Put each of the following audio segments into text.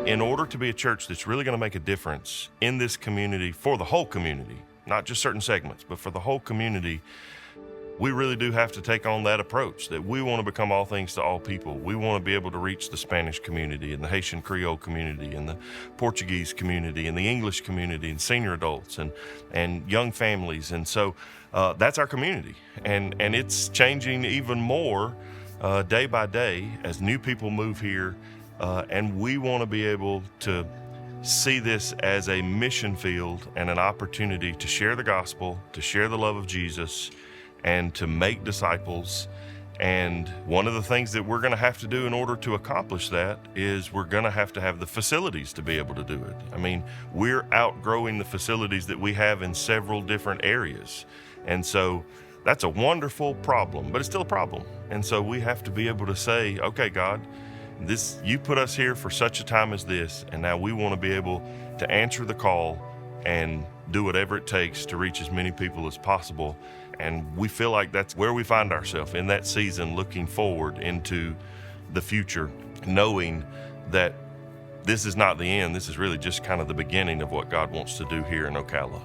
In order to be a church that's really going to make a difference in this community, for the whole community, not just certain segments, but for the whole community, we really do have to take on that approach that we want to become all things to all people. We want to be able to reach the Spanish community and the Haitian Creole community and the Portuguese community and the English community and senior adults and young families. And so that's our community. And it's changing even more day by day as new people move here. And we want to be able to see this as a mission field and an opportunity to share the gospel, to share the love of Jesus, and to make disciples. And one of the things that we're going to have to do in order to accomplish that is we're going to have the facilities to be able to do it. I mean, we're outgrowing the facilities that we have in several different areas. And so that's a wonderful problem, but it's still a problem. And so we have to be able to say, okay, God, you put us here for such a time as this, and now we want to be able to answer the call and do whatever it takes to reach as many people as possible. And we feel like that's where we find ourselves in that season, looking forward into the future, knowing that this is not the end. This is really just kind of the beginning of what God wants to do here in Ocala.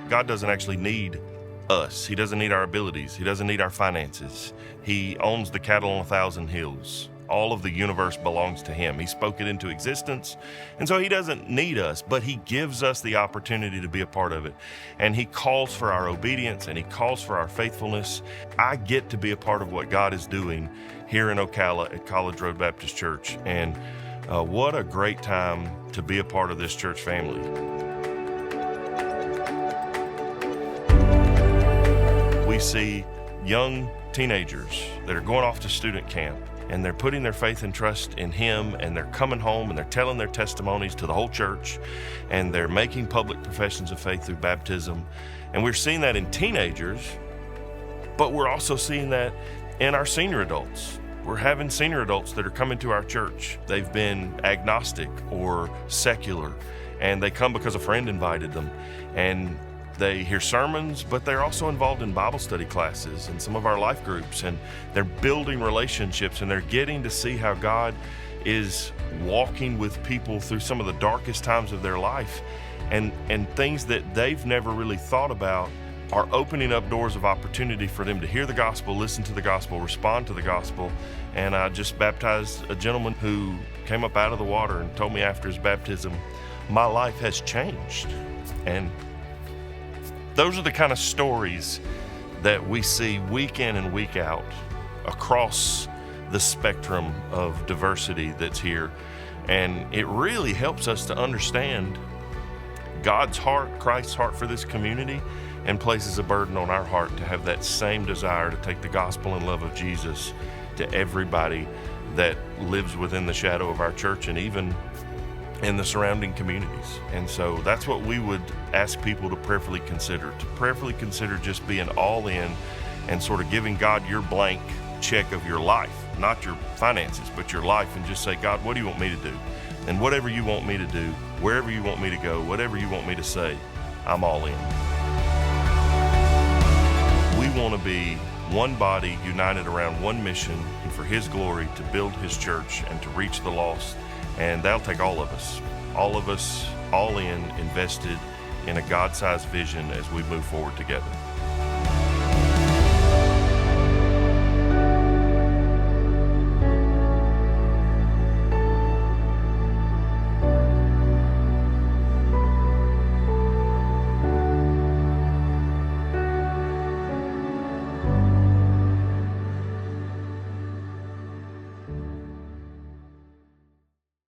God doesn't actually need us. He doesn't need our abilities. He doesn't need our finances. He owns the cattle on 1,000 hills. All of the universe belongs to him. He spoke it into existence. And so he doesn't need us, but he gives us the opportunity to be a part of it. And he calls for our obedience and he calls for our faithfulness. I get to be a part of what God is doing here in Ocala at College Road Baptist Church. And what a great time to be a part of this church family. We see young teenagers that are going off to student camp, and they're putting their faith and trust in him, and they're coming home and they're telling their testimonies to the whole church, and they're making public professions of faith through baptism. And we're seeing that in teenagers, but we're also seeing that in our senior adults. We're having senior adults that are coming to our church. They've been agnostic or secular, and they come because a friend invited them. And they hear sermons, but they're also involved in Bible study classes and some of our life groups, and they're building relationships, and they're getting to see how God is walking with people through some of the darkest times of their life, and things that they've never really thought about are opening up doors of opportunity for them to hear the gospel, listen to the gospel, respond to the gospel. And I just baptized a gentleman who came up out of the water and told me after his baptism, my life has changed. And those are the kind of stories that we see week in and week out across the spectrum of diversity that's here. And it really helps us to understand God's heart, Christ's heart for this community, and places a burden on our heart to have that same desire to take the gospel and love of Jesus to everybody that lives within the shadow of our church and even in the surrounding communities. And so that's what we would ask people to prayerfully consider just being all in and sort of giving God your blank check of your life, not your finances, but your life, and just say, God, what do you want me to do? And whatever you want me to do, wherever you want me to go, whatever you want me to say, I'm all in. We want to be one body united around one mission, and for his glory to build his church and to reach the lost. And that'll take all of us, all in, invested in a God-sized vision as we move forward together.